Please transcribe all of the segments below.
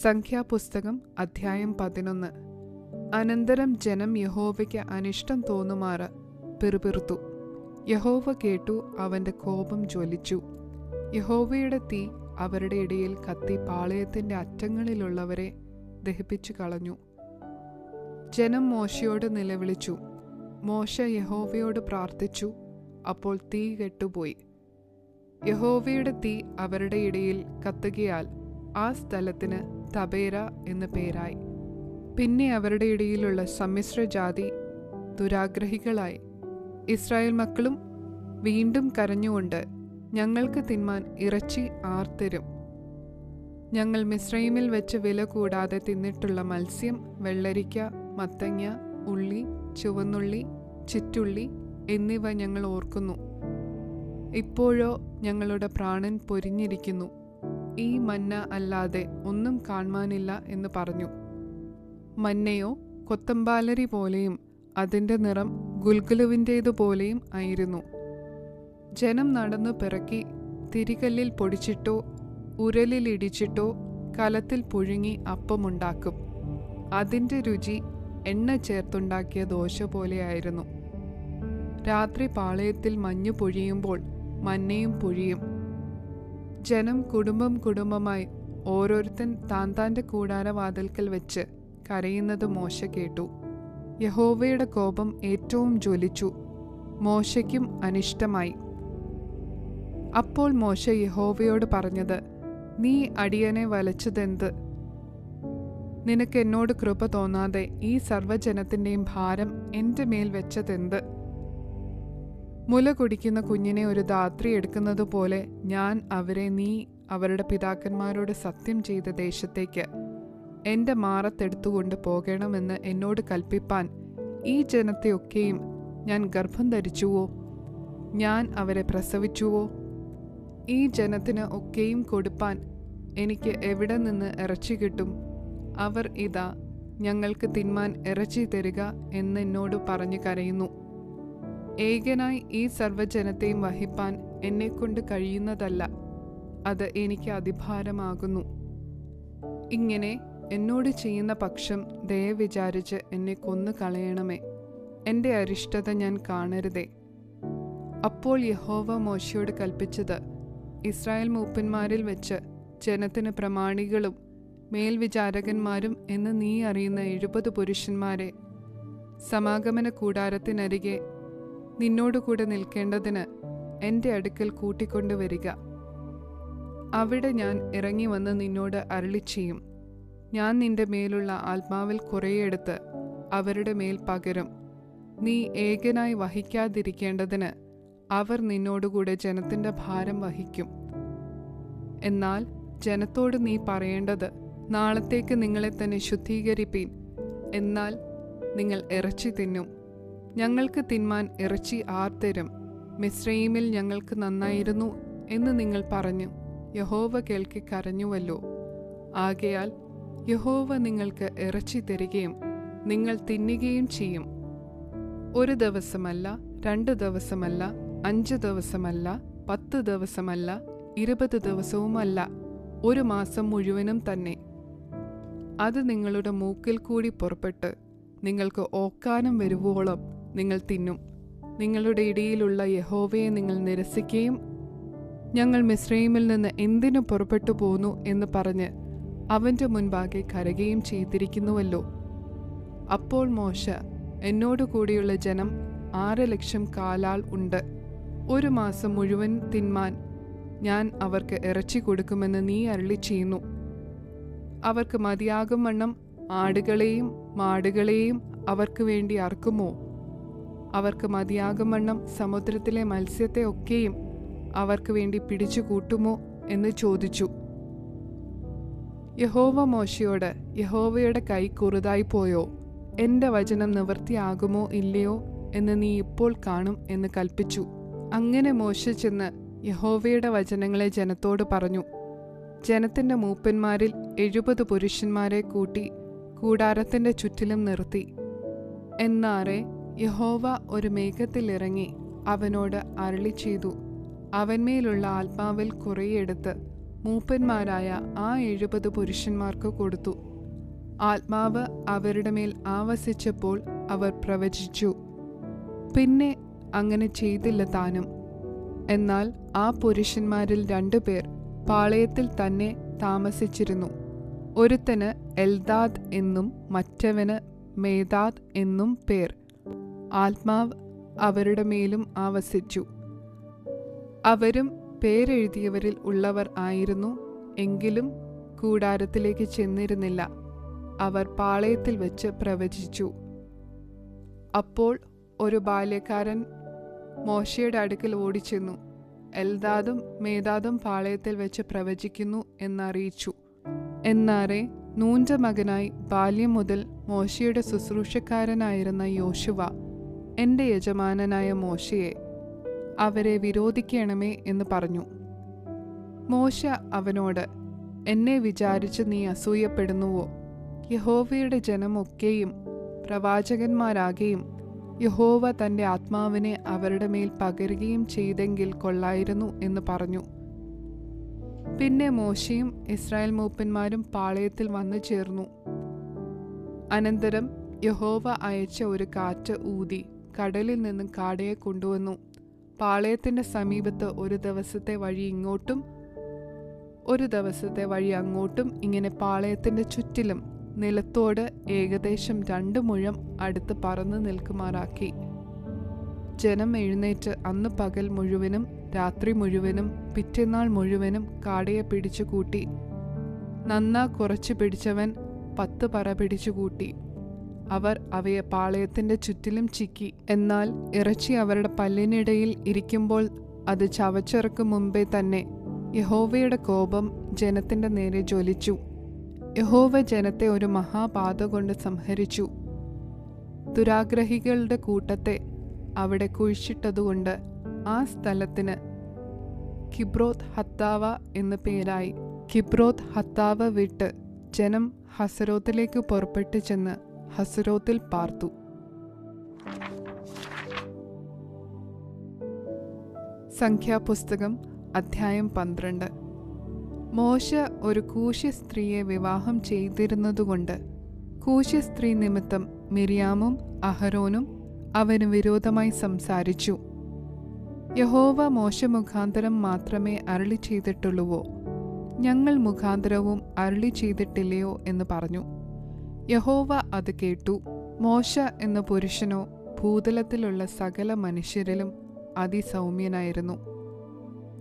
സംഖ്യാപുസ്തകം അധ്യായം 11. അനന്തരം ജനം യഹോവയ്ക്ക് അനിഷ്ടം തോന്നുമാറ് പിറുപിറുത്തു. യഹോവ കേട്ടു, അവന്റെ കോപം ജ്വലിച്ചു. യഹോവയുടെ തീ അവരുടെ ഇടയിൽ കത്തി പാളയത്തിന്റെ അറ്റങ്ങളിലുള്ളവരെ ദഹിപ്പിച്ചു കളഞ്ഞു. ജനം മോശയോട് നിലവിളിച്ചു. മോശ യഹോവയോട് പ്രാർത്ഥിച്ചു. അപ്പോൾ തീ കെട്ടുപോയി. യഹോവയുടെ തീ അവരുടെ ഇടയിൽ കത്തുകയാൽ ആ സ്ഥലത്തിന് തബേര എന്ന് പേരായി. പിന്നെ അവരുടെ ഇടയിലുള്ള സമ്മിശ്രജാതി ദുരാഗ്രഹികളായി. ഇസ്രായേൽ മക്കളും വീണ്ടും കരഞ്ഞുകൊണ്ട്, ഞങ്ങൾക്ക് തിന്മാൻ ഇറച്ചി ആർത്തരും. ഞങ്ങൾ മിസ്രയീമിൽ വെച്ച് വില കൂടാതെ തിന്നിട്ടുള്ള മത്സ്യം, വെള്ളരിക്ക, മത്തങ്ങ, ഉള്ളി, ചുവന്നുള്ളി, ചിറ്റുള്ളി എന്നിവ ഞങ്ങൾ ഓർക്കുന്നു. ഇപ്പോഴോ ഞങ്ങളുടെ പ്രാണൻ പൊരിഞ്ഞിരിക്കുന്നു. ഈ മന്ന അല്ലാതെ ഒന്നും കാണുവാനില്ല എന്ന് പറഞ്ഞു. മന്നയോ കൊത്തമ്പാലരി പോലെയും അതിൻ്റെ നിറം ഗുൽഗുലുവിൻ്റേതുപോലെയും ആയിരുന്നു. ജനം നടന്നു പിറക്കി തിരികല്ലിൽ പൊടിച്ചിട്ടോ ഉരലിൽ ഇടിച്ചിട്ടോ കലത്തിൽ പുഴുങ്ങി അപ്പമുണ്ടാക്കും. അതിൻ്റെ രുചി എണ്ണ ചേർത്തുണ്ടാക്കിയ ദോശ പോലെയായിരുന്നു. രാത്രി പാളയത്തിൽ മഞ്ഞു പൊഴിയുമ്പോൾ മന്നയും പൊഴിയും. ജനം കുടുംബം കുടുംബമായി ഓരോരുത്തൻ താന്താന്റെ കൂടാരവാതിൽക്കൽ വെച്ച് കരയുന്നത് മോശ കേട്ടു. യഹോവയുടെ കോപം ഏറ്റവും ജ്വലിച്ചു. മോശയ്ക്കും അനിഷ്ടമായി. അപ്പോൾ മോശ യഹോവയോട് പറഞ്ഞത്, നീ അടിയനെ വലച്ചതെന്ത്? നിനക്ക് എന്നോട് കൃപ തോന്നാതെ ഈ സർവ്വജനത്തിൻ്റെയും ഭാരം എൻ്റെ മേൽ വെച്ചതെന്ത്? മുല കുടിക്കുന്ന കുഞ്ഞിനെ ഒരു ധാത്രി എടുക്കുന്നത് പോലെ ഞാൻ അവരെ നീ അവരുടെ പിതാക്കന്മാരോട് സത്യം ചെയ്ത ദേശത്തേക്ക് എൻ്റെ മാറത്തെടുത്തുകൊണ്ട് പോകണമെന്ന് എന്നോട് കൽപ്പിപ്പാൻ ഈ ജനത്തെയൊക്കെയും ഞാൻ ഗർഭം ധരിച്ചുവോ? ഞാൻ അവരെ പ്രസവിച്ചുവോ? ഈ ജനത്തിന് ഒക്കെയും കൊടുപ്പാൻ എനിക്ക് എവിടെ നിന്ന് ഇറച്ചി കിട്ടും? അവർ ഇതാ, ഞങ്ങൾക്ക് തിന്മാൻ ഇറച്ചി തരിക എന്നെന്നോട് പറഞ്ഞു കരയുന്നു. ഏകനായി ഈ സർവ്വജനത്തെയും വഹിപ്പാൻ എന്നെക്കൊണ്ട് കഴിയുന്നതല്ല. അത് എനിക്ക് അതിഭാരമാകുന്നു. ഇങ്ങനെ എന്നോട് ചെയ്യുന്ന പക്ഷം ദയ വിചാരിച്ച് എന്നെ കൊന്നു കളയണമേ. എൻ്റെ അരിഷ്ടത ഞാൻ കാണരുതേ. അപ്പോൾ യഹോവ മോശയോട് കൽപ്പിച്ചത്, ഇസ്രായേൽ മൂപ്പന്മാരിൽ വെച്ച് ജനത്തിന് പ്രമാണികളും മേൽവിചാരകന്മാരും എന്ന് നീ അറിയുന്ന 70 പുരുഷന്മാരെ സമാഗമന കൂടാരത്തിനരികെ നിന്നോടുകൂടെ നിൽക്കേണ്ടതിന് എൻ്റെ അടുക്കൽ കൂട്ടിക്കൊണ്ടുവരിക. അവിടെ ഞാൻ ഇറങ്ങി വന്ന് നിന്നോട് അരുളിച്ചെയ്യും. ഞാൻ നിന്റെ മേലുള്ള ആത്മാവിൽ കുറേയെടുത്ത് അവരുടെ മേൽ പകരും. നീ ഏകനായി വഹിക്കാതിരിക്കേണ്ടതിന് അവർ നിന്നോടുകൂടെ ജനത്തിൻ്റെ ഭാരം വഹിക്കും. എന്നാൽ ജനത്തോട് നീ പറയേണ്ടത്, നാളത്തേക്ക് നിങ്ങളെ തന്നെ ശുദ്ധീകരിപ്പീൻ. എന്നാൽ നിങ്ങൾ ഇറച്ചി തിന്നും. ഞങ്ങൾക്ക് തിന്മാൻ ഇറച്ചി ആർത്തരും? മിസ്രയീമിൽ ഞങ്ങൾക്ക് നന്നായിരുന്നു എന്ന് നിങ്ങൾ പറഞ്ഞു യഹോവ കേൾക്കി കരഞ്ഞുവല്ലോ. ആകയാൽ യഹോവ നിങ്ങൾക്ക് ഇറച്ചി തരികയും നിങ്ങൾ തിന്നുകയും ചെയ്യും. 1 ദിവസമല്ല, 2 ദിവസമല്ല, 5 ദിവസമല്ല, 10 ദിവസമല്ല, 20 ദിവസവുമല്ല, 1 മാസം മുഴുവനും തന്നെ. അത് നിങ്ങളുടെ മൂക്കിൽ കൂടി പുറപ്പെട്ട് നിങ്ങൾക്ക് ഓക്കാനം വരുവോളം നിങ്ങൾ തിന്നും. നിങ്ങളുടെ ഇടയിലുള്ള യഹോവയെ നിങ്ങൾ നിരസിക്കുകയും ഞങ്ങൾ മിസ്രയീമിൽ നിന്ന് എന്തിനു പുറപ്പെട്ടു പോന്നു എന്ന് പറഞ്ഞ് അവൻ്റെ മുൻപാകെ കരയുകയും ചെയ്തിരിക്കുന്നുവല്ലോ. അപ്പോൾ മോശ, എന്നോടു കൂടിയുള്ള ജനം 6 ലക്ഷം കാലാൾ ഉണ്ട്. 1 മാസം മുഴുവൻ തിന്മാൻ ഞാൻ അവർക്ക് ഇറച്ചി കൊടുക്കുമെന്ന് നീ അരുളി ചെയ്യുന്നു. അവർക്ക് മതിയാകും വണ്ണം ആടുകളെയും മാടുകളെയും അവർക്ക് വേണ്ടി അറുക്കുമോ? അവർക്ക് മതിയാകും വണ്ണം സമുദ്രത്തിലെ മത്സ്യത്തെ ഒക്കെയും അവർക്ക് വേണ്ടി പിടിച്ചു കൂട്ടുമോ എന്ന് ചോദിച്ചു. യഹോവ മോശയോട്, യഹോവയുടെ കൈ കുറുതായി പോയോ? എൻ്റെ വചനം നിവൃത്തിയാകുമോ ഇല്ലയോ എന്ന് നീ ഇപ്പോൾ കാണും എന്ന് കൽപ്പിച്ചു. അങ്ങനെ മോശ ചെന്ന് യഹോവയുടെ വചനങ്ങളെ ജനത്തോട് പറഞ്ഞു. ജനത്തിൻ്റെ മൂപ്പന്മാരിൽ 70 പുരുഷന്മാരെ കൂട്ടി കൂടാരത്തിൻ്റെ ചുറ്റിലും നിർത്തി. എന്നാറെ യഹോവ ഒരു മേഘത്തിൽ ഇറങ്ങി അവനോട് അരുളി ചെയ്തു. അവന്മേലുള്ള ആത്മാവിൽ കുറേയെടുത്ത് മൂപ്പന്മാരായ ആ 70 പുരുഷന്മാർക്ക് കൊടുത്തു. ആത്മാവ് അവരുടെ മേൽ ആവസിച്ചപ്പോൾ അവർ പ്രവചിച്ചു. പിന്നെ അങ്ങനെ ചെയ്തില്ല താനും. എന്നാൽ ആ പുരുഷന്മാരിൽ 2 പേർ പാളയത്തിൽ തന്നെ താമസിച്ചിരുന്നു. ഒരുത്തന് എൽദാദ് എന്നും മറ്റവന് മേദാദ് എന്നും പേർ. ആത്മാവ് അവരുടെ മേലും ആവസിച്ചു. അവരും പേരെഴുതിയവരിൽ ഉള്ളവർ ആയിരുന്നു, എങ്കിലും കൂടാരത്തിലേക്ക് ചെന്നിരുന്നില്ല. അവർ പാളയത്തിൽ വെച്ച് പ്രവചിച്ചു. അപ്പോൾ ഒരു ബാല്യക്കാരൻ മോശയുടെ അടുക്കൽ ഓടിച്ചെന്നു, എൽദാദും മേദാദും പാളയത്തിൽ വെച്ച് പ്രവചിക്കുന്നു എന്നറിയിച്ചു. എന്നാറെ നൂന്റെ മകനായി ബാല്യം മുതൽ മോശയുടെ ശുശ്രൂഷക്കാരനായിരുന്ന യോശുവ എൻ്റെ യജമാനനായ മോശയെ, അവരെ വിരോധിക്കണമേ എന്ന് പറഞ്ഞു. മോശ അവനോട്, എന്നെ വിചാരിച്ച് നീ അസൂയപ്പെടുന്നുവോ? യഹോവയുടെ ജനമൊക്കെയും പ്രവാചകന്മാരാകുകയും യഹോവ തൻ്റെ ആത്മാവിനെ അവരുടെ മേൽ പകരുകയും ചെയ്തെങ്കിൽ കൊള്ളായിരുന്നു എന്ന് പറഞ്ഞു. പിന്നെ മോശയും ഇസ്രായേൽ മൂപ്പന്മാരും പാളയത്തിൽ വന്നു ചേർന്നു. അനന്തരം യഹോവ അയച്ച ഒരു കാറ്റ് ഊതി കടലിൽ നിന്നും കാടയെ കൊണ്ടുവന്നു. പാളയത്തിന്റെ സമീപത്ത് ഒരു ദിവസത്തെ വഴി ഇങ്ങോട്ടും ഒരു ദിവസത്തെ വഴി അങ്ങോട്ടും, ഇങ്ങനെ പാളയത്തിന്റെ ചുറ്റിലും നിലത്തോട് ഏകദേശം 2 മുഴം അടുത്ത് പറന്നു നിൽക്കുമാറാക്കി. ജനം എഴുന്നേറ്റ് അന്ന് പകൽ മുഴുവനും രാത്രി മുഴുവനും പിറ്റേന്നാൾ മുഴുവനും കാടയെ പിടിച്ചു കൂട്ടി. നന്നാ കുറച്ചു പിടിച്ചവൻ 10 പറ പിടിച്ചു കൂട്ടി. അവർ അവയെ പാളയത്തിന്റെ ചുറ്റിലും ചിക്കി. എന്നാൽ ഇറച്ചി അവരുടെ പല്ലിനിടയിൽ ഇരിക്കുമ്പോൾ അത് ചവച്ചിറക്കും മുമ്പേ തന്നെ യഹോവയുടെ കോപം ജനത്തിന്റെ നേരെ ജ്വലിച്ചു. യഹോവ ജനത്തെ ഒരു മഹാബാധ കൊണ്ട് സംഹരിച്ചു. ദുരാഗ്രഹികളുടെ കൂട്ടത്തെ അവിടെ കുഴിച്ചിട്ടതുകൊണ്ട് ആ സ്ഥലത്തിന് കിബ്രോത്ത് ഹത്താവ എന്ന് പേരായി. കിബ്രോത്ത് ഹത്താവ വിട്ട് ജനം ഹസരോത്തിലേക്ക് പുറപ്പെട്ടു ചെന്ന് ഹസരോത്തിൽ പാർത്തു. സംഖ്യാപുസ്തകം അധ്യായം 12. മോശ ഒരു കൂശ്യ സ്ത്രീയെ വിവാഹം ചെയ്തിരുന്നതുകൊണ്ട് കൂശ്യ സ്ത്രീ നിമിത്തം മിര്യാമും അഹരോനും അവന് വിരോധമായി സംസാരിച്ചു. യഹോവ മോശ മുഖാന്തരം മാത്രമേ അരുളി ചെയ്തിട്ടുള്ളുവോ? ഞങ്ങൾ മുഖാന്തരവും അരുളി ചെയ്തിട്ടില്ലയോ എന്ന് പറഞ്ഞു. യഹോവ അത് കേട്ടു. മോശ എന്ന പുരുഷനോ ഭൂതലത്തിലുള്ള സകല മനുഷ്യരിലും അതിസൗമ്യനായിരുന്നു.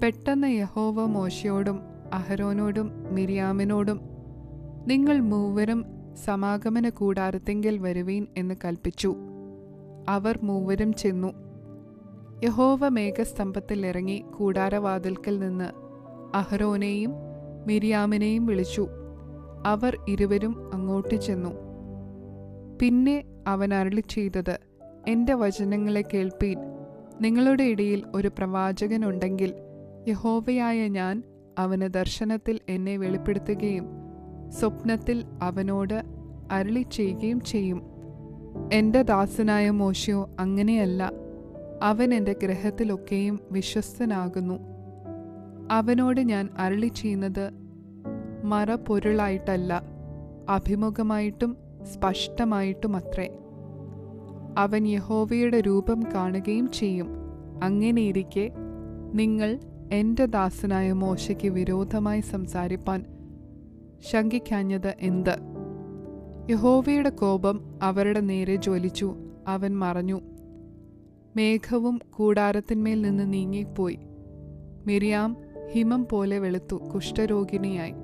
പെട്ടെന്ന് യഹോവ മോശയോടും അഹരോനോടും മിര്യാമിനോടും, നിങ്ങൾ മൂവരും സമാഗമന കൂടാരത്തിങ്കൽ വരുവീൻ എന്ന് കൽപ്പിച്ചു. അവർ മൂവരും ചെന്നു. യഹോവ മേഘസ്തംഭത്തിൽ ഇറങ്ങി കൂടാരവാതിൽക്കൽ നിന്ന് അഹരോനെയും മിര്യാമിനെയും വിളിച്ചു. അവർ ഇരുവരും അങ്ങോട്ട് ചെന്നു. പിന്നെ അവൻ അരുളി ചെയ്തത്, എൻ്റെ വചനങ്ങളെ കേൾപ്പീൻ. നിങ്ങളുടെ ഇടയിൽ ഒരു പ്രവാചകനുണ്ടെങ്കിൽ യഹോവയായ ഞാൻ അവന് ദർശനത്തിൽ എന്നെ വെളിപ്പെടുത്തുകയും സ്വപ്നത്തിൽ അവനോട് അരുളി ചെയ്യുകയും ചെയ്യും. എൻ്റെ ദാസനായ മോശയോ അങ്ങനെയല്ല. അവൻ എൻ്റെ ഗ്രഹത്തിലൊക്കെയും വിശ്വസ്തനാകുന്നു. അവനോട് ഞാൻ അരുളി ചെയ്യുന്നത് മറപൊരുളായിട്ടല്ല, അഭിമുഖമായിട്ടും സ്പഷ്ടമായിട്ടുമത്രേ. അവൻ യഹോവയുടെ രൂപം കാണുകയും ചെയ്യും. അങ്ങനെയിരിക്കെ നിങ്ങൾ എൻ്റെ ദാസനായ മോശയ്ക്ക് വിരോധമായി സംസാരിപ്പാൻ ശങ്കിക്കാഞ്ഞത് എന്ത്? യഹോവയുടെ കോപം അവരുടെ നേരെ ജ്വലിച്ചു. അവൻ മറഞ്ഞു. മേഘവും കൂടാരത്തിന്മേൽ നിന്ന് നീങ്ങിപ്പോയി. മിര്യാം ഹിമം പോലെ വെളുത്തു കുഷ്ഠരോഗിണിയായി.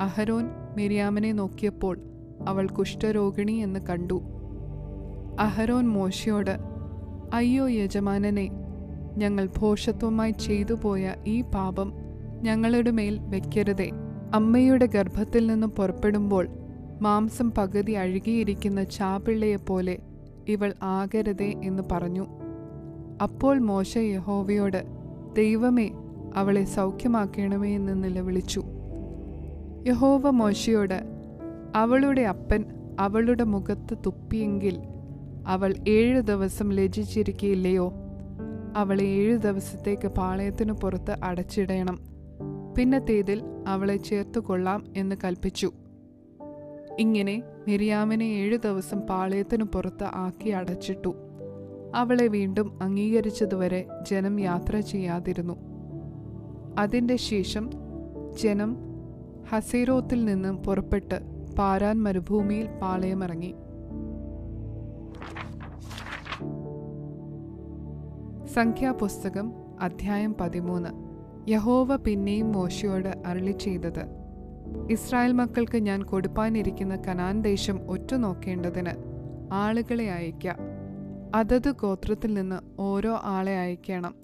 അഹരോൻ മിര്യാമിനെ നോക്കിയപ്പോൾ അവൾ കുഷ്ഠരോഗിണി എന്ന് കണ്ടു. അഹരോൻ മോശയോട്, അയ്യോ യജമാനനെ, ഞങ്ങൾ ഭോഷത്വമായി ചെയ്തുപോയ ഈ പാപം ഞങ്ങളുടെ മേൽ വെക്കരുതേ. അമ്മയുടെ ഗർഭത്തിൽ നിന്നും പുറപ്പെടുമ്പോൾ മാംസം പകുതി അഴുകിയിരിക്കുന്ന ചാപിള്ളയെപ്പോലെ ഇവൾ ആകരുതേ എന്ന് പറഞ്ഞു. അപ്പോൾ മോശ യഹോവയോട്, ദൈവമേ, അവളെ സൗഖ്യമാക്കണമേ എന്ന് നിലവിളിച്ചു. യഹോവ മോശയോട്, അവളുടെ അപ്പൻ അവളുടെ മുഖത്ത് തുപ്പിയെങ്കിൽ അവൾ 7 ദിവസം ലജ്ജിച്ചിരിക്കയില്ലയോ? അവളെ 7 ദിവസത്തേക്ക് പാളയത്തിനു പുറത്ത് അടച്ചിടണം. പിന്നത്തേതിൽ അവളെ ചേർത്തുകൊള്ളാം എന്ന് കൽപ്പിച്ചു. ഇങ്ങനെ മിര്യാമിനെ 7 ദിവസം പാളയത്തിനു പുറത്ത് ആക്കി അടച്ചിട്ടു. അവളെ വീണ്ടും അംഗീകരിച്ചതുവരെ ജനം യാത്ര ചെയ്യാതിരുന്നു. അതിൻ്റെ ശേഷം ജനം ഹസേരോത്തിൽ നിന്നും പുറപ്പെട്ട് പാരാൻ മരുഭൂമിയിൽ പാളയമിറങ്ങി. സംഖ്യാപുസ്തകം അധ്യായം 13. യഹോവ പിന്നെയും മോശയോട് അരുളിച്ചെയ്തത്: ഇസ്രായേൽ മക്കൾക്ക് ഞാൻ കൊടുപ്പാനിരിക്കുന്ന കനാൻ ദേശം ഒറ്റുനോക്കേണ്ടതിന് ആളുകളെ അയക്ക. അതത് ഗോത്രത്തിൽ നിന്ന് ഓരോ ആളെ അയക്കണം.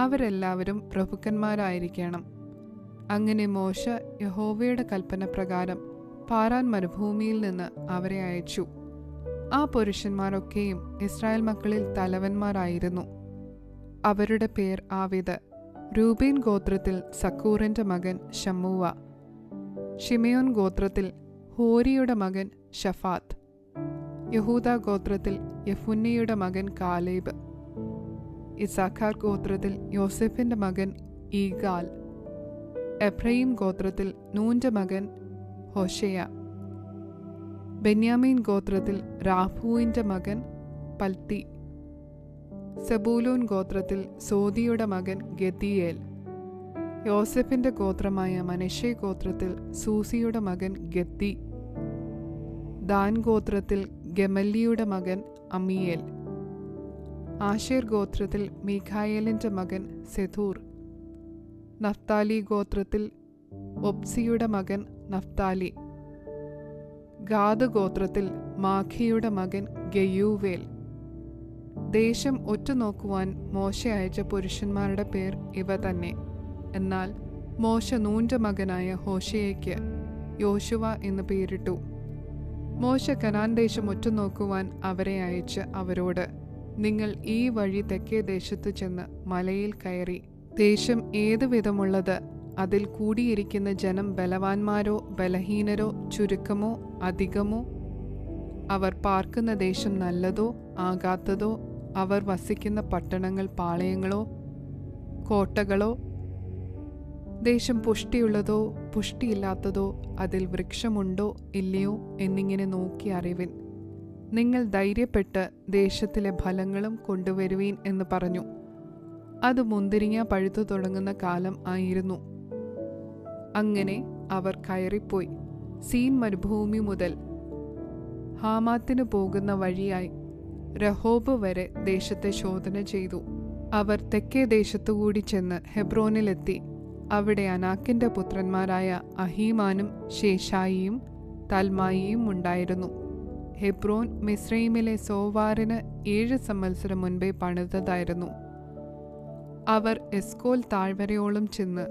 അവരെല്ലാവരും പ്രഭുക്കന്മാരായിരിക്കണം. അങ്ങനെ മോശ യഹോവയുടെ കൽപ്പന പ്രകാരം പാരാൻ മരുഭൂമിയിൽ നിന്ന് അവരെ അയച്ചു. ആ പുരുഷന്മാരൊക്കെയും ഇസ്രായേൽ മക്കളിൽ തലവന്മാരായിരുന്നു. അവരുടെ പേർ ആവിത്: രൂബേൻ ഗോത്രത്തിൽ സക്കൂറിന്റെ മകൻ ശമ്മൂവ, ഷിമയോൻ ഗോത്രത്തിൽ ഹോരിയുടെ മകൻ ഷഫാത്ത്, യഹൂദ ഗോത്രത്തിൽ യെഫുന്നയുടെ മകൻ കാലേബ്, ഇസാഖാർ ഗോത്രത്തിൽ യോസെഫിന്റെ മകൻ ഈഗാൽ, എഫ്രയീം ഗോത്രത്തിൽ നൂന്റെ മകൻ ഹോശേയ, ബെന്യാമീൻ ഗോത്രത്തിൽ റാഫൂവിന്റെ മകൻ പൽത്തി, സെബൂലൂൻ ഗോത്രത്തിൽ സോദിയുടെ മകൻ ഗദിയേൽ, യോസെഫിന്റെ ഗോത്രമായ മനശ്ശെ ഗോത്രത്തിൽ സൂസിയുടെ മകൻ ഗദ്ദി, ദാൻ ഗോത്രത്തിൽ ഗമല്ലിയുടെ മകൻ അമിയേൽ, ആശേർ ഗോത്രത്തിൽ മീഖായേലിന്റെ മകൻ സെഥൂർ, നഫ്താലി ഗോത്രത്തിൽ ഒബ്സിയുടെ മകൻ നഫ്താലി, ഗാദ് ഗോത്രത്തിൽ മാഖിയുടെ മകൻ ഗയൂവേൽ. ദേശം ഒറ്റുനോക്കുവാൻ മോശ അയച്ച പുരുഷന്മാരുടെ പേർ ഇവ തന്നെ. എന്നാൽ മോശ നൂന്റെ മകനായ ഹോശേയയ്ക്ക് യോശുവ എന്ന് പേരിട്ടു. മോശ കനാൻ ദേശം ഒറ്റുനോക്കുവാൻ അവരെ അയച്ച് അവരോട്: നിങ്ങൾ ഈ വഴി തെക്കേ ദേശത്ത് ചെന്ന് മലയിൽ കയറി, ദേശം ഏതു വിധമുള്ളത്, അതിൽ കൂടിയിരിക്കുന്ന ജനം ബലവാന്മാരോ ബലഹീനരോ ചുരുക്കമോ അധികമോ, അവർ പാർക്കുന്ന ദേശം നല്ലതോ ആകാത്തതോ, അവർ വസിക്കുന്ന പട്ടണങ്ങൾ പാളയങ്ങളോ കോട്ടകളോ, ദേശം പുഷ്ടിയുള്ളതോ പുഷ്ടിയില്ലാത്തതോ, അതിൽ വൃക്ഷമുണ്ടോ ഇല്ലയോ എന്നിങ്ങനെ നോക്കി അറിവിൻ. നിങ്ങൾ ധൈര്യപ്പെട്ട് ദേശത്തിലെ ഫലങ്ങളും കൊണ്ടുവരുവീൻ എന്ന് പറഞ്ഞു. അത് മുന്തിരിങ്ങ പഴുത്തു തുടങ്ങുന്ന കാലം ആയിരുന്നു. അങ്ങനെ അവർ കയറിപ്പോയി സീൻ മരുഭൂമി മുതൽ ഹാമാത്തിന് പോകുന്ന വഴിയായി രഹോബ് വരെ ദേശത്തെ ശോധന ചെയ്തു. അവർ തെക്കേ ദേശത്തുകൂടി ചെന്ന് ഹെബ്രോനിലെത്തി. അവിടെ അനാക്കിന്റെ പുത്രന്മാരായ അഹീമാനും ശേഷായിയും തൽമായിയും ഉണ്ടായിരുന്നു. ഹെബ്രോൻ മിസ്രൈമിലെ സോവാറിന് 7 സംവത്സരം മുൻപേ പണിതതായിരുന്നു. അവർ എസ്കോൽ താഴ്വരയോളം ചെന്ന്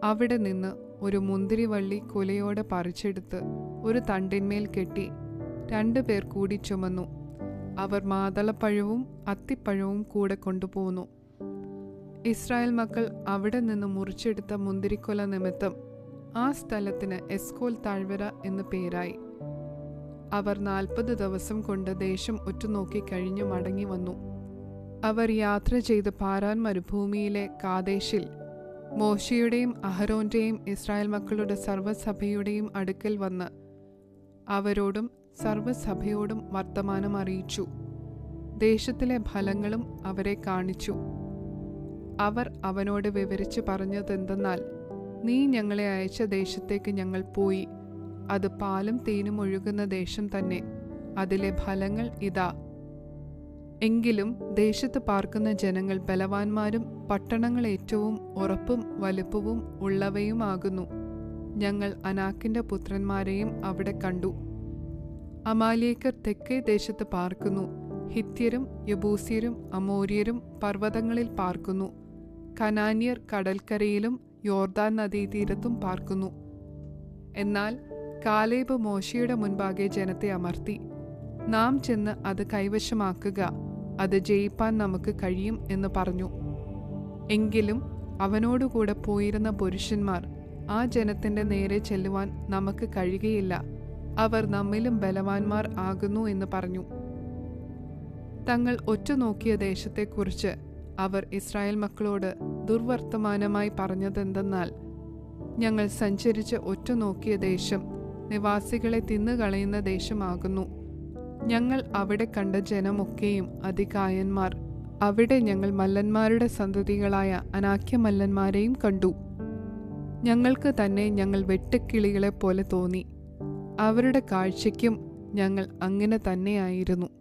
അവിടെ നിന്ന് ഒരു മുന്തിരിവള്ളി കുലയോടെ പറിച്ചെടുത്ത് ഒരു തണ്ടിന്മേൽ കെട്ടി 2 പേർ കൂടി ചുമന്നു. അവർ മാതളപ്പഴവും അത്തിപ്പഴവും കൂടെ കൊണ്ടുപോന്നു. ഇസ്രായേൽ മക്കൾ അവിടെ നിന്ന് മുറിച്ചെടുത്ത മുന്തിരിക്കൊല നിമിത്തം ആ സ്ഥലത്തിന് എസ്കോൽ താഴ്വര എന്ന് പേരായി. അവർ 40 ദിവസം കൊണ്ട് ദേശം ഒറ്റുനോക്കി കഴിഞ്ഞു മടങ്ങി വന്നു. അവർ യാത്ര ചെയ്ത് പാരാൻ മരുഭൂമിയിലെ കാദേശിൽ മോശയുടെയും അഹരോന്റെയും ഇസ്രായേൽ മക്കളുടെ സർവ്വസഭയുടെയും അടുക്കൽ വന്ന് അവരോടും സർവ്വസഭയോടും വർത്തമാനം അറിയിച്ചു. ദേശത്തിലെ ഫലങ്ങളും അവരെ കാണിച്ചു. അവർ അവനോട് വിവരിച്ചു പറഞ്ഞതെന്തെന്നാൽ: നീ ഞങ്ങളെ അയച്ച ദേശത്തേക്ക് ഞങ്ങൾ പോയി. അത് പാലും തേനും ഒഴുകുന്ന ദേശം തന്നെ. അതിലെ ഫലങ്ങൾ ഇതാ. എങ്കിലും ദേശത്ത് പാർക്കുന്ന ജനങ്ങൾ ബലവാന്മാരും പട്ടണങ്ങൾ ഏറ്റവും ഉറപ്പും വലുപ്പവും ഉള്ളവയുമാകുന്നു. ഞങ്ങൾ അനാക്കിന്റെ പുത്രന്മാരെയും അവിടെ കണ്ടു. അമാലേക്കർ തെക്കേ ദേശത്ത് പാർക്കുന്നു. ഹിത്യരും യബൂസ്യരും അമോര്യരും പർവ്വതങ്ങളിൽ പാർക്കുന്നു. കനാന്യർ കടൽക്കരയിലും യോർദാൻ നദീതീരത്തും പാർക്കുന്നു. എന്നാൽ കാലേബ് മോശയുടെ മുൻപാകെ ജനത്തെ അമർത്തി: നാം ചെന്ന് അത് കൈവശമാക്കുക, അത് ജയിപ്പാൻ നമുക്ക് കഴിയും എന്ന് പറഞ്ഞു. എങ്കിലും അവനോടുകൂടെ പോയിരുന്ന പുരുഷന്മാർ: ആ ജനത്തിന്റെ നേരെ ചെല്ലുവാൻ നമുക്ക് കഴിയുകയില്ല, അവർ നമ്മിലും ബലവാന്മാർ ആകുന്നു എന്ന് പറഞ്ഞു. തങ്ങൾ ഒറ്റുനോക്കിയ ദേശത്തെക്കുറിച്ച് അവർ ഇസ്രായേൽ മക്കളോട് ദുർവർത്തമാനമായി പറഞ്ഞതെന്തെന്നാൽ: ഞങ്ങൾ സഞ്ചരിച്ച് ഒറ്റുനോക്കിയ ദേശം നിവാസികളെ തിന്നുകളയുന്ന ദേശമാകുന്നു. ഞങ്ങൾ അവിടെ കണ്ട ജനമൊക്കെയും അതികായന്മാർ. അവിടെ ഞങ്ങൾ മല്ലന്മാരുടെ സന്തതികളായ അനാക്യമല്ലന്മാരെയും കണ്ടു. ഞങ്ങൾക്ക് തന്നെ ഞങ്ങൾ വെട്ടുക്കിളികളെ പോലെ തോന്നി. അവരുടെ കാഴ്ചയ്ക്കും ഞങ്ങൾ അങ്ങനെ തന്നെയായിരുന്നു.